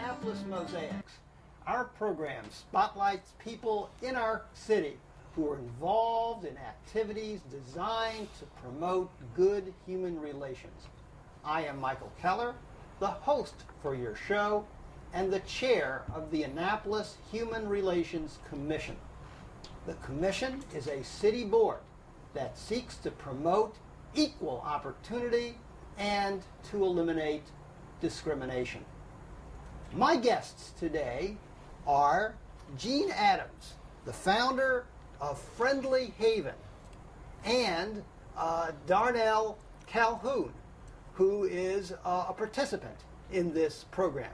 Annapolis Mosaics. Our program spotlights people in our city who are involved in activities designed to promote good human relations. I am Michael Keller, the host for your show and the chair of the Annapolis Human Relations Commission. The Commission is a city board that seeks to promote equal opportunity and to eliminate discrimination. My guests today are Gene Adams, the founder of Friendly Haven, and Darnell Calhoun, who is a participant in this program.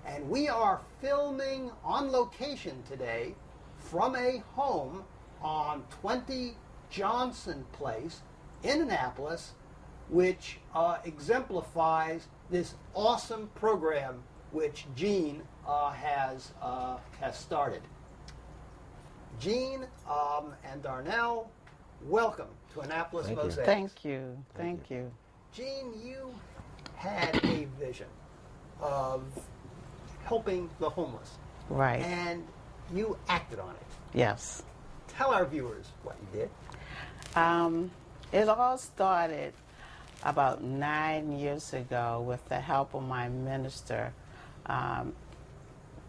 And we are filming on location today from a home on 20 Johnson Place in Annapolis, which exemplifies this awesome program which Gene has started. Gene and Darnell, welcome to Annapolis Mosaics. Thank you. Thank you. Gene, you had a vision of helping the homeless. Right. And you acted on it. Yes. Tell our viewers what you did. It all started about 9 years ago with the help of my minister,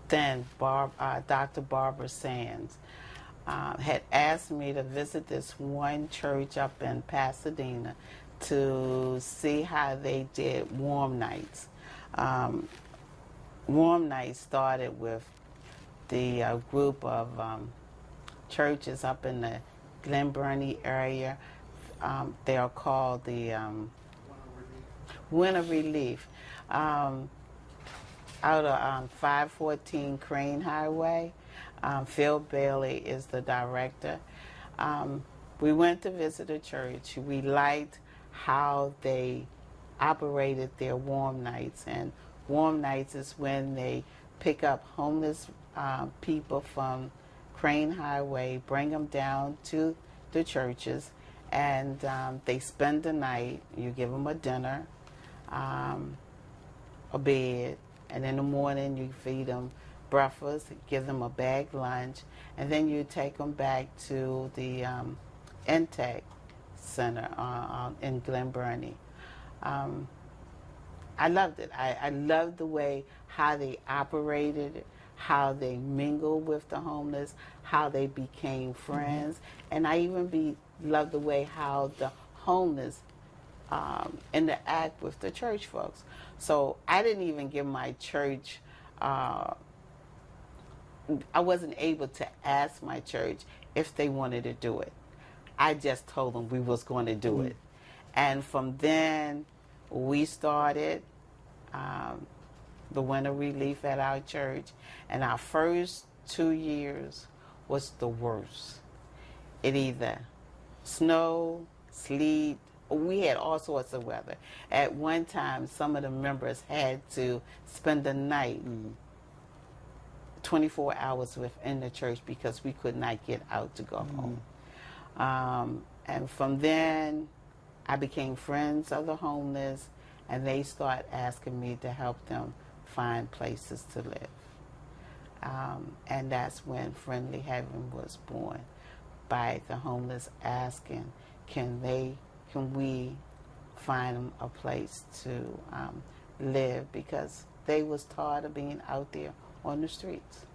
then Dr. Barbara Sands, had asked me to visit this one church up in Pasadena to see how they did warm nights. Warm nights started with the group of churches up in the Glen Burnie area. They are called the Winter Relief. Out of 514 Crane Highway. Phil Bailey is the director. We went to visit a church. We liked how they operated their warm nights. And warm nights is when they pick up homeless people from Crane Highway, bring them down to the churches, and they spend the night. You give them a dinner, a bed, and in the morning you feed them breakfast, give them a bag lunch, and then you take them back to the intake center in Glen Burnie. I loved it. I loved the way how they operated, how they mingled with the homeless, how they became friends, and I even loved the way how the homeless interact with the church folks. So I didn't even give my church, I wasn't able to ask my church if they wanted to do it. I just told them we was going to do it. And from then, we started the Winter Relief at our church, and our first 2 years was the worst. It either snowed, sleet, we had all sorts of weather. At one time, some of the members had to spend the night 24 hours within the church because we could not get out to go home. And from then, I became friends of the homeless, and they start asking me to help them find places to live. And that's when Friendly Haven was born, by the homeless asking, can we find them a place to live, because they was tired of being out there on the streets.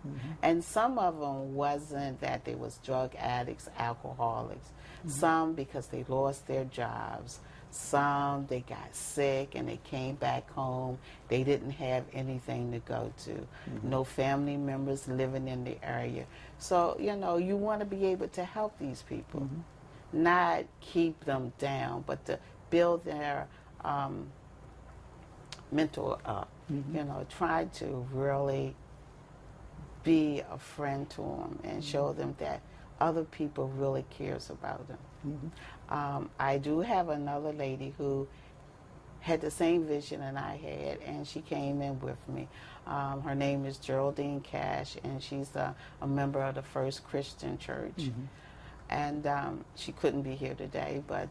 And some of them wasn't that they was drug addicts, alcoholics. Some because they lost their jobs. Some they got sick and they came back home. They didn't have anything to go to. No family members living in the area. So, you know, you want to be able to help these people. Not keep them down, but to build their mental up. You know, try to really be a friend to them and show them that other people really cares about them. I do have another lady who had the same vision that I had, and she came in with me. Her name is Geraldine Cash, and she's a member of the First Christian Church. And she couldn't be here today, but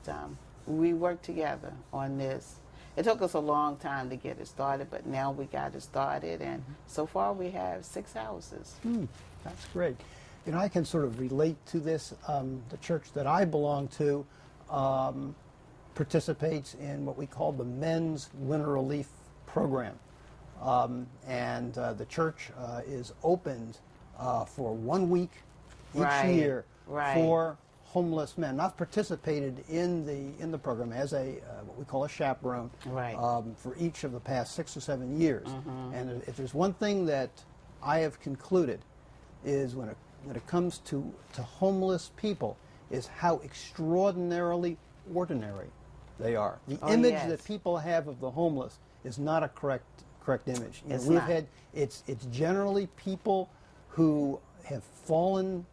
we worked together on this. it took us a long time to get it started, but now we got it started, and so far we have 6 houses. That's great. You know, I can sort of relate to this. The church that I belong to participates in what we call the Men's Winter Relief Program. And the church is opened for 1 week each Right, year right. for homeless men. I've participated in the program as a what we call a chaperone Right. for each of the past 6 or 7 years. And if there's one thing that I have concluded is when it comes to homeless people is how extraordinarily ordinary they are. The image yes. that people have of the homeless is not a correct image. You know, It's we've not. had it's generally people who have fallen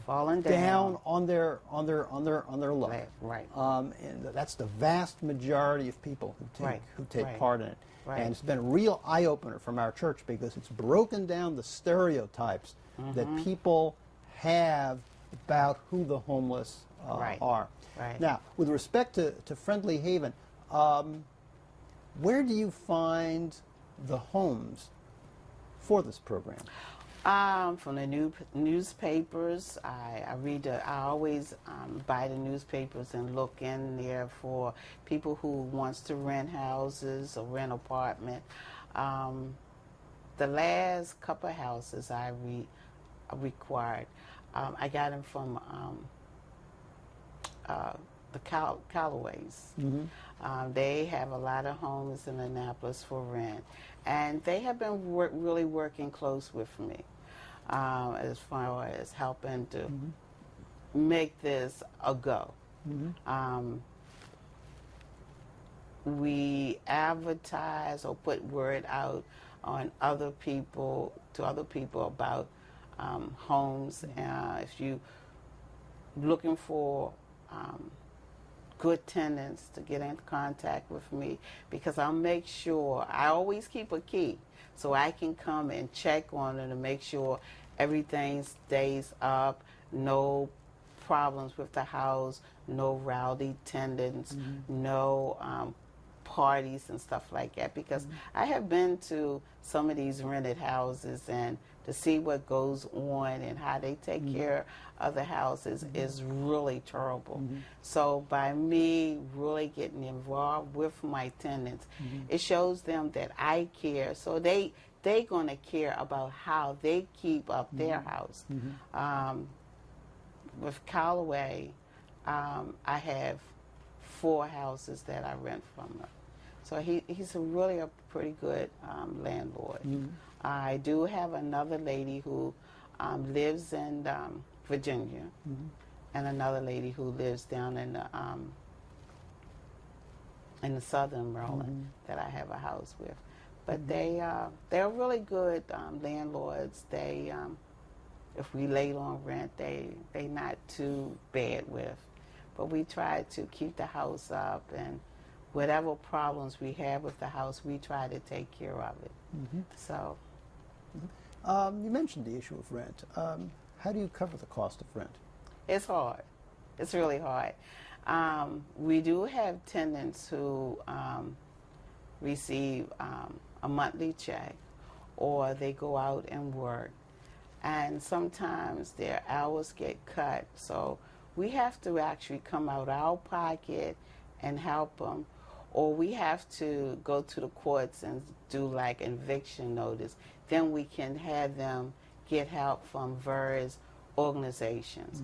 down on their luck. Right. And that's the vast majority of people who take Right. part in it. Right. And it's been a real eye-opener from our church because it's broken down the stereotypes that people have about who the homeless Right. are. Right. Now, with respect to Friendly Haven, where do you find the homes for this program? From the newspapers, I always buy the newspapers and look in there for people who wants to rent houses or rent apartment. The last couple of houses I required, I got them from the Callaways. They have a lot of homes in Annapolis for rent, and they have been really working close with me as far as helping to make this a go. We advertise or put word out on other people about homes. If you looking for good tenants, to get in contact with me, because I'll make sure, I always keep a key so I can come and check on it and make sure everything stays up, no problems with the house, no rowdy tenants, no parties and stuff like that, because I have been to some of these rented houses, and to see what goes on and how they take care of the houses is really terrible. So by me really getting involved with my tenants, it shows them that I care, so they're going to care about how they keep up their house. With Callaway, I have 4 houses that I rent from him. So he's really a pretty good landlord. I do have another lady who lives in Virginia, and another lady who lives down in the southern Maryland that I have a house with. But they're really good landlords. They if we late on rent, they not too bad with. But we try to keep the house up, and whatever problems we have with the house, we try to take care of it. So. You mentioned the issue of rent. How do you cover the cost of rent? It's hard. It's really hard. We do have tenants who receive a monthly check, or they go out and work, and sometimes their hours get cut. So we have to actually come out our pocket and help them, or we have to go to the courts and do like an eviction notice. Then we can have them get help from various organizations.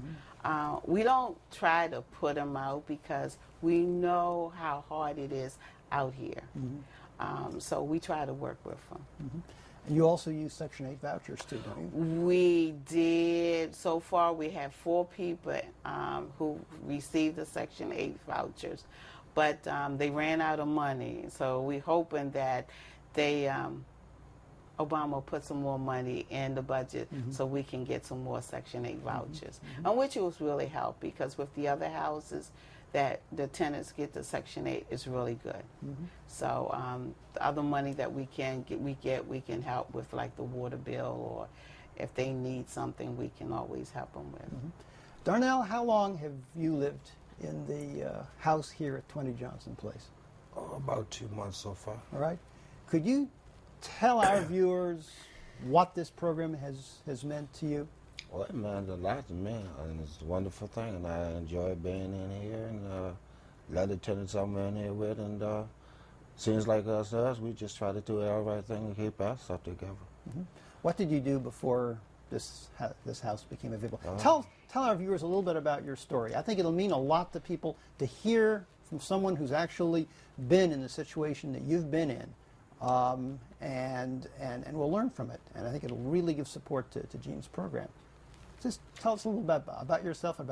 We don't try to put them out because we know how hard it is out here. So we try to work with them. And you also use Section 8 vouchers too, don't you? We did. So far we have 4 people who received the Section 8 vouchers, but they ran out of money. So we're hoping that Obama put some more money in the budget so we can get some more Section 8 vouchers, and which was really help, because with the other houses that the tenants get the Section 8 is really good. So the other money that we can get, we can help with, like the water bill, or if they need something, we can always help them with. Darnell, how long have you lived in the house here at 20 Johnson Place? Oh, about 2 months so far. All right. Could you tell our viewers what this program has meant to you? Well, it meant a lot to me, and it's a wonderful thing, and I enjoy being in here, and love the tenants I'm in here with, and seems like us, we just try to do the right thing and keep our stuff together. Mm-hmm. What did you do before this house became available? Tell our viewers a little bit about your story. I think it'll mean a lot to people to hear from someone who's actually been in the situation that you've been in, and we'll learn from it. And I think it'll really give support to Gene's program. Just tell us a little bit about yourself, and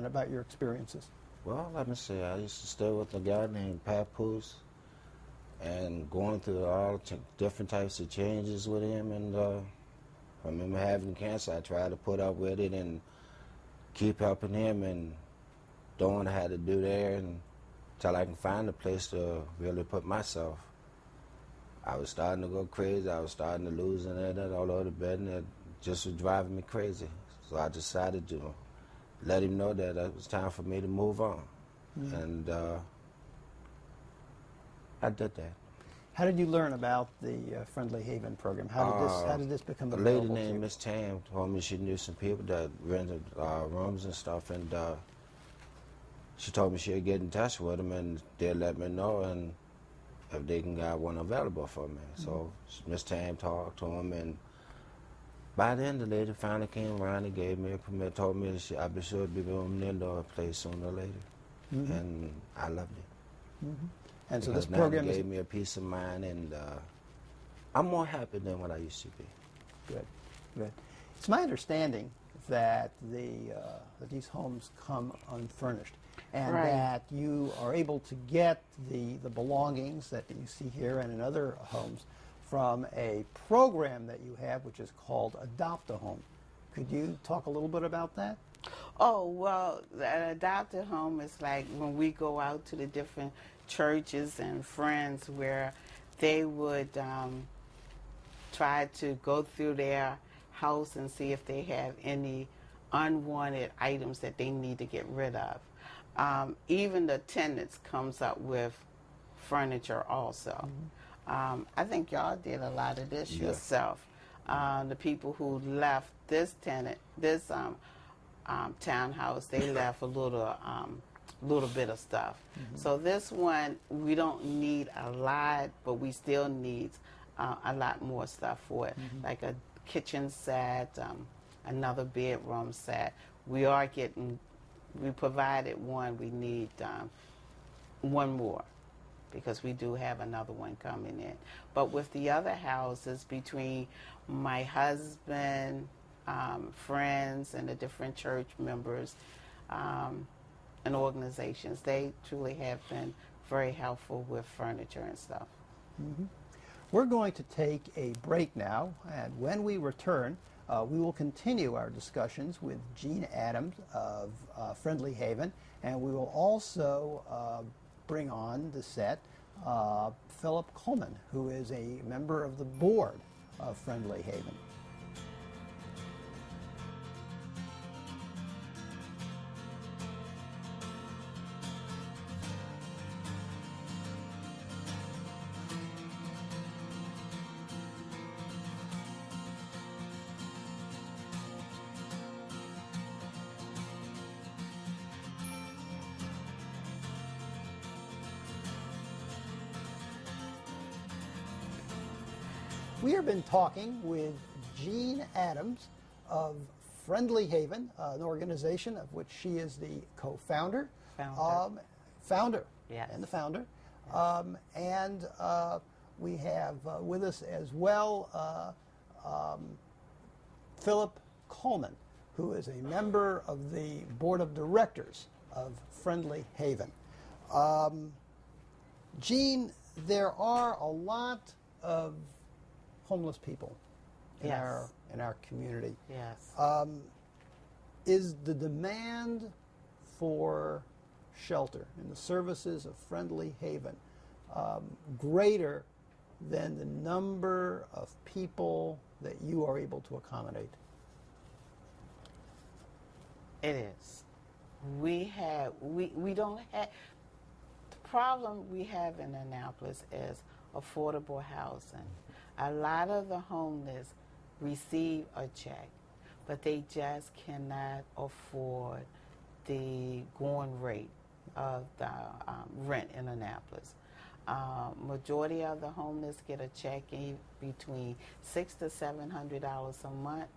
about your experiences. Well, let me see. I used to stay with a guy named Papoose, and going through all different types of changes with him. And I remember having cancer. I tried to put up with it and keep helping him and doing what I had to do there until I can find a place to really put myself. I was starting to go crazy. I was starting to lose it all over the bed, and it just was driving me crazy. So I decided to let him know that it was time for me to move on. Mm-hmm. And I did that. How did you learn about the Friendly Haven program? How did this become available? A lady named Miss Tam told me she knew some people that rented rooms and stuff, and she told me she'd get in touch with them, and they'd let me know and if they can get one available for me. Mm-hmm. So Miss Tam talked to them, and by then the lady finally came around and gave me a permit, told me that I'd be sure to be moving into a place sooner or later. Mm-hmm. And I loved it. Mm-hmm. And so this program gave me a peace of mind, and I'm more happy than what I used to be. Good, good. It's my understanding that that these homes come unfurnished, and that you are able to get the belongings that you see here and in other homes from a program that you have, which is called Adopt a Home. Could you talk a little bit about that? Oh, well, an adopted home is like when we go out to the different churches and friends where they would try to go through their house and see if they have any unwanted items that they need to get rid of. Even the tenants comes up with furniture also. Mm-hmm. I think y'all did a lot of this yourself. The people who left this townhouse, they left a little bit of stuff. Mm-hmm. So this one, we don't need a lot, but we still need a lot more stuff for it, mm-hmm. like a kitchen set, another bedroom set. We provided one, we need one more, because we do have another one coming in. But with the other houses, between my husband, friends, and the different church members and organizations, they truly have been very helpful with furniture and stuff. Mm-hmm. We're going to take a break now, and when we return, we will continue our discussions with Gene Adams of Friendly Haven, and we will also bring on the set Philip Coleman, who is a member of the board of Friendly Haven. We have been talking with Gene Adams of Friendly Haven, an organization of which she is the co-founder. Founder. Yes. And the founder. Yes. And we have with us as well Philip Coleman, who is a member of the board of directors of Friendly Haven. Gene, there are a lot of homeless people in our community. Yes. Is the demand for shelter and the services of Friendly Haven greater than the number of people that you are able to accommodate? It is. We don't have. The problem we have in Annapolis is affordable housing. A lot of the homeless receive a check, but they just cannot afford the going rate of the rent in Annapolis. Majority of the homeless get a check between $600 to $700 a month.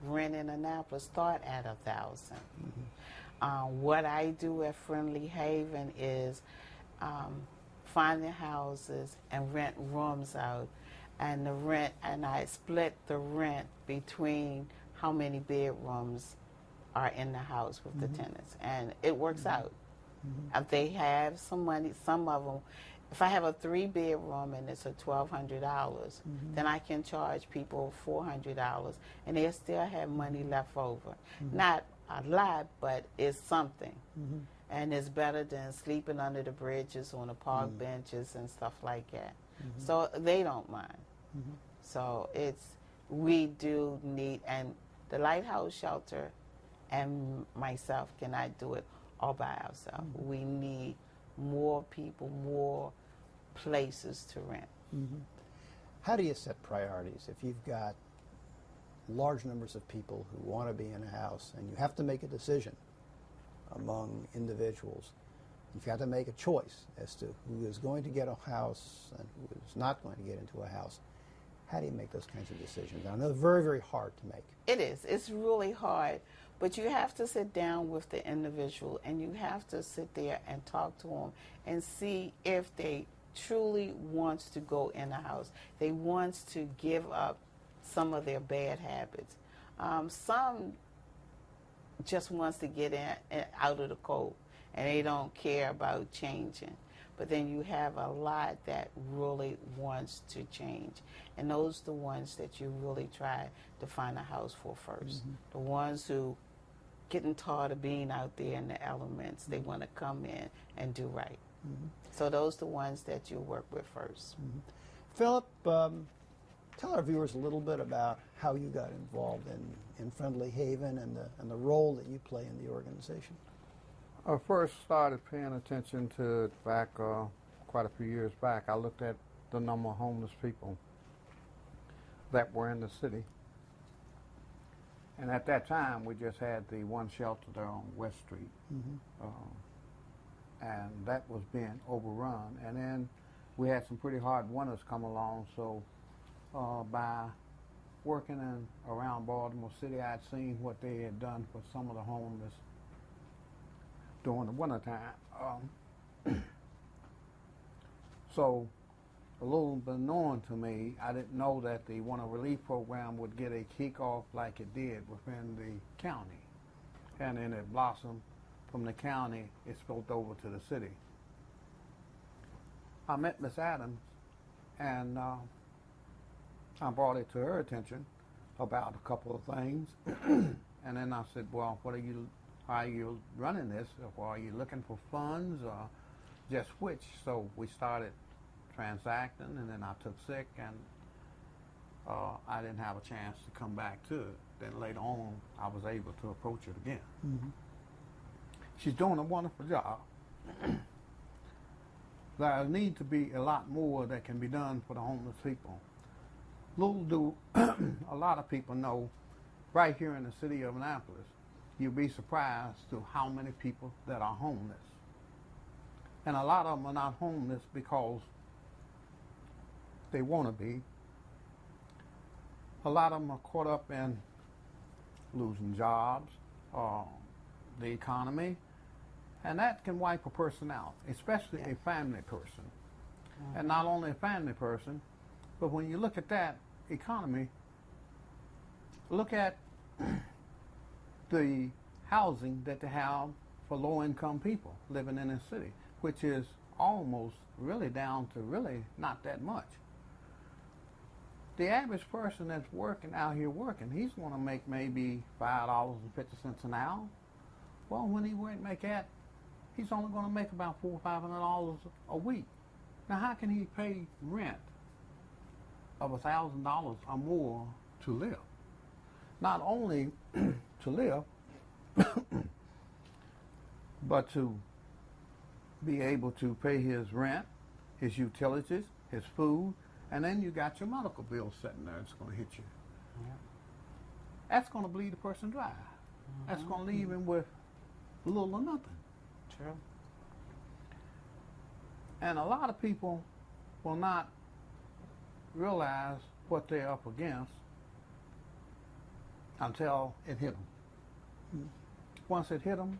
Rent in Annapolis start at $1,000. What I do at Friendly Haven is find the houses and rent rooms out, and I split the rent between how many bedrooms are in the house with the tenants, and it works out. If they have some money, some of them, if I have a 3-bedroom and it's a $1,200, then I can charge people $400, and they still have money left over. Not a lot, but it's something. And it's better than sleeping under the bridges on the park benches and stuff like that. So they don't mind. So we do need, and the Lighthouse Shelter and myself cannot do it all by ourselves. We need more people, more places to rent. How do you set priorities if you've got large numbers of people who want to be in a house and you have to make a decision among individuals? You've got to make a choice as to who is going to get a house and who is not going to get into a house. How do you make those kinds of decisions? I know they're very, very hard to make. It is. It's really hard. But you have to sit down with the individual and you have to sit there and talk to them and see if they truly want to go in a house. They want to give up some of their bad habits. Some just wants to get in out of the cold and they don't care about changing. But then you have a lot that really wants to change. And those are the ones that you really try to find a house for first. The ones who getting tired of being out there in the elements, they want to come in and do right. So those are the ones that you work with first. Philip, tell our viewers a little bit about how you got involved in Friendly Haven and the role that you play in the organization. I first started paying attention to it back quite a few years back. I looked at the number of homeless people that were in the city. And at that time, we just had the one shelter there on West Street. And that was being overrun. And then we had some pretty hard winters come along, so by working around Baltimore City, I'd seen what they had done for some of the homeless during the wintertime. So a little bit known to me, I didn't know that the Winter Relief Program would get a kickoff like it did within the county. And then it blossomed from the county, it spilled over to the city. I met Miss Adams and I brought it to her attention about a couple of things. And then I said, well, are you running this? Or are you looking for funds or just which? So we started transacting, and then I took sick, and I didn't have a chance to come back to it. Then later on, I was able to approach it again. She's doing a wonderful job. There needs to be a lot more that can be done for the homeless people. Little do a lot of people know, right here in the city of Annapolis, you'll be surprised to how many people that are homeless. And a lot of them are not homeless because they want to be. A lot of them are caught up in losing jobs, the economy, and that can wipe a person out, especially a family person. And not only a family person, but when you look at that economy, look at the housing that they have for low-income people living in the city, which is almost really down to really not that much. The average person that's working out here working, he's going to make maybe $5.50 an hour. Well, when he won't make that, he's only going to make about $400 or $500 a week. Now, how can he pay rent of $1,000 or more to live? Not only to live, but to be able to pay his rent, his utilities, his food, and then you got your medical bill sitting there. It's going to hit you. Yeah. That's going to bleed the person dry. That's going to leave him with little or nothing. True. And a lot of people will not realize what they're up against until it hit them. Once it hit them,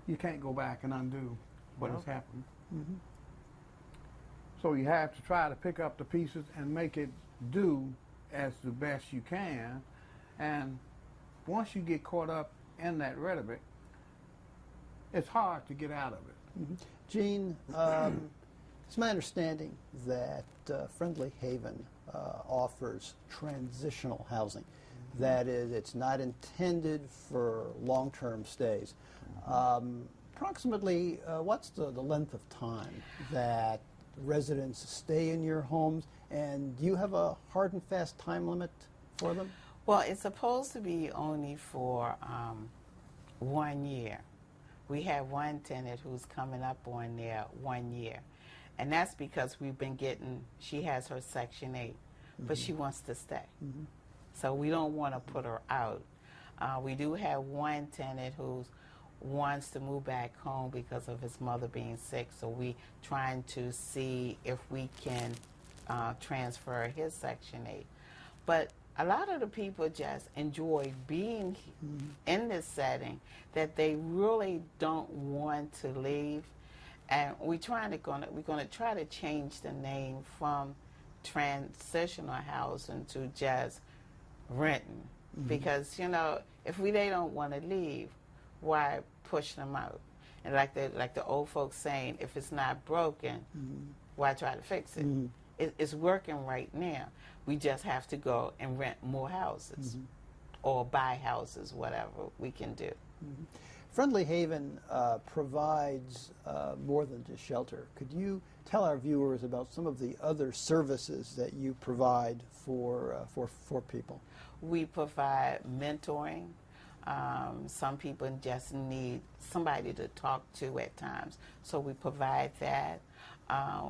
you can't go back and undo what has happened. So you have to try to pick up the pieces and make it do as the best you can. And once you get caught up in that rhetoric, it's hard to get out of it. Gene, it's my understanding that Friendly Haven offers transitional housing. That is, it's not intended for long-term stays. Approximately, what's the length of time that residents stay in your homes, and do you have a hard and fast time limit for them? Well, it's supposed to be only for 1 year. We have one tenant who's coming up on their 1 year. And that's because we've been getting, she has her Section 8, but she wants to stay. So we don't want to put her out. We do have one tenant who wants to move back home because of his mother being sick. So we trying to see if we can transfer his Section 8. But a lot of the people just enjoy being in this setting, that they really don't want to leave. And we're going to try to change the name from transitional housing to just renting. Because, you know, if they don't want to leave, why push them out? And like the old folks saying, if it's not broken, why try to fix it? It's working right now. We just have to go and rent more houses or buy houses, whatever we can do. Friendly Haven provides more than just shelter. Could you tell our viewers about some of the other services that you provide for people? We provide mentoring. Some people just need somebody to talk to at times, so we provide that.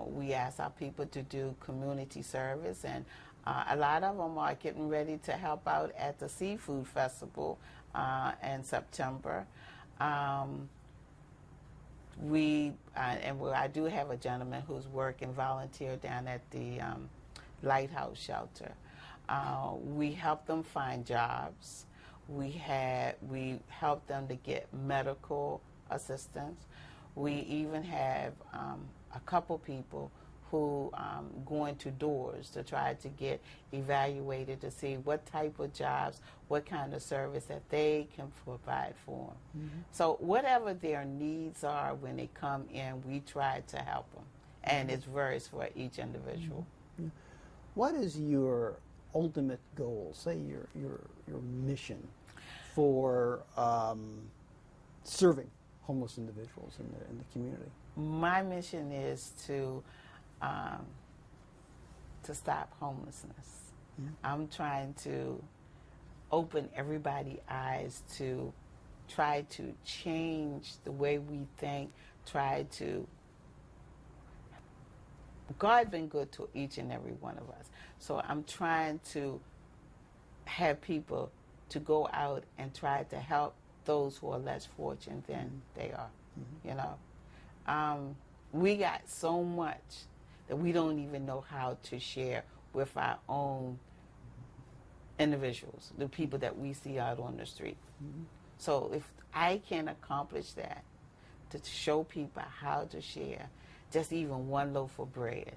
We ask our people to do community service, and a lot of them are getting ready to help out at the Seafood Festival in September. I do have a gentleman who's working volunteer down at the Lighthouse Shelter. We help them find jobs. We help them to get medical assistance. We even have a couple people who go into doors to try to get evaluated to see what type of jobs, what kind of service that they can provide for them. So whatever their needs are when they come in, we try to help them. And it varies for each individual. What is your ultimate goal, say your mission for serving homeless individuals in the community? My mission is to stop homelessness. I'm trying to open everybody's eyes to try to change the way we think, God's been good to each and every one of us. So I'm trying to have people to go out and try to help those who are less fortunate than they are, you know. We got so much that we don't even know how to share with our own individuals, the people that we see out on the street. So if I can accomplish that, to show people how to share just even one loaf of bread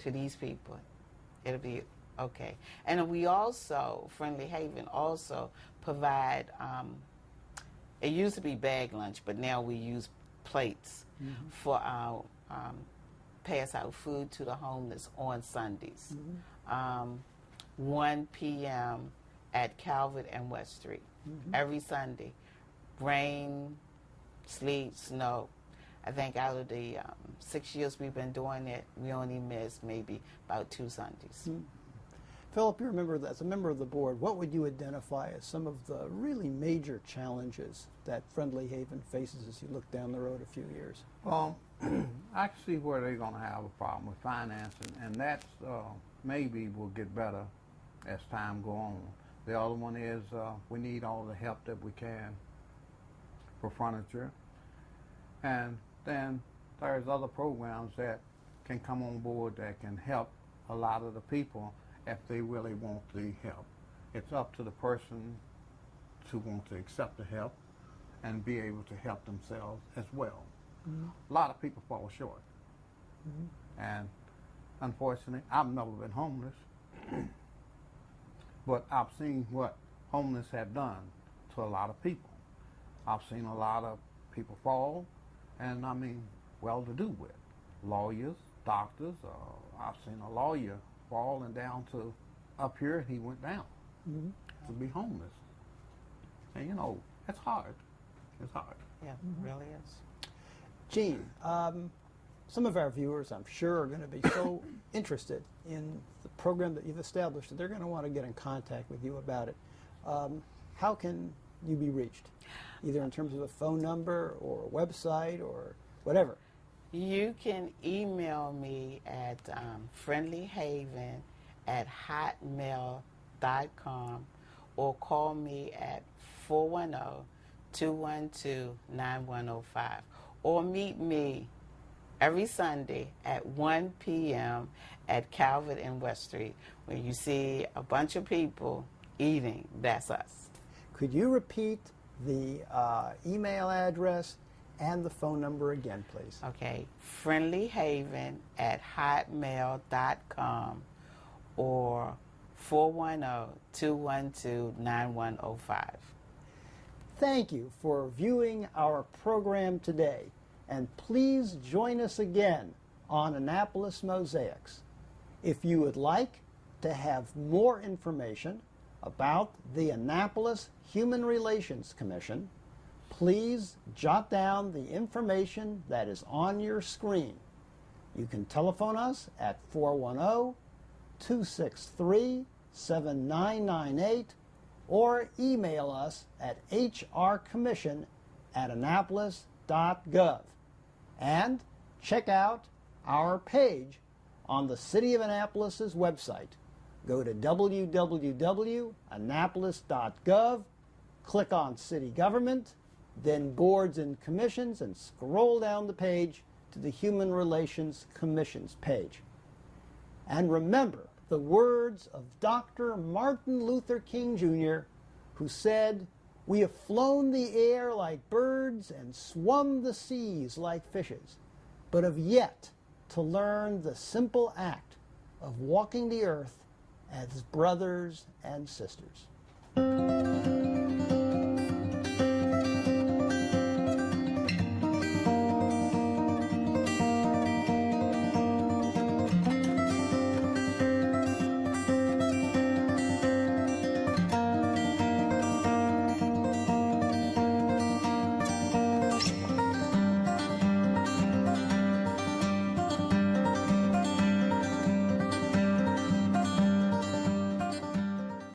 to these people, it'll be okay. And we also, Friendly Haven also provide, it used to be bag lunch, but now we use plates for our, pass out food to the homeless on Sundays. 1 p.m. at Calvert and West Street. Every Sunday. Rain, sleet, snow. I think out of the 6 years we've been doing it, we only missed maybe about 2 Sundays. Philip, as a member of the board, what would you identify as some of the really major challenges that Friendly Haven faces as you look down the road a few years? Well, I can see where they're going to have a problem with financing, and that's maybe will get better as time go on. The other one is we need all the help that we can for furniture, and then there's other programs that can come on board that can help a lot of the people if they really want the help. It's up to the person to want to accept the help and be able to help themselves as well. Mm-hmm. A lot of people fall short. Mm-hmm. And unfortunately, I've never been homeless, but I've seen what homeless have done to a lot of people. I've seen a lot of people fall, and I mean, well-to-do with. Lawyers, doctors, I've seen a lawyer falling down to up here, he went down to be homeless. And you know, it's hard. It's hard. Yeah, it really is. Gene, some of our viewers, I'm sure, are going to be so interested in the program that you've established that they're going to want to get in contact with you about it. How can you be reached? Either in terms of a phone number or a website or whatever. You can email me at friendlyhaven@hotmail.com or call me at 410-212-9105 or meet me every Sunday at 1 p.m. at Calvert and West Street, where you see a bunch of people eating. That's us. Could you repeat the email address and the phone number again, please? Okay, friendlyhaven@hotmail.com or 410-212-9105. Thank you for viewing our program today, and please join us again on Annapolis Mosaics. If you would like to have more information about the Annapolis Human Relations Commission, please jot down the information that is on your screen. You can telephone us at 410-263-7998 or email us at hrcommission@annapolis.gov. And check out our page on the City of Annapolis's website. Go to www.annapolis.gov, click on City Government, then Boards and Commissions, and scroll down the page to the Human Relations Commission's page. And remember the words of Dr. Martin Luther King Jr., who said, "We have flown the air like birds and swum the seas like fishes, but have yet to learn the simple act of walking the earth as brothers and sisters."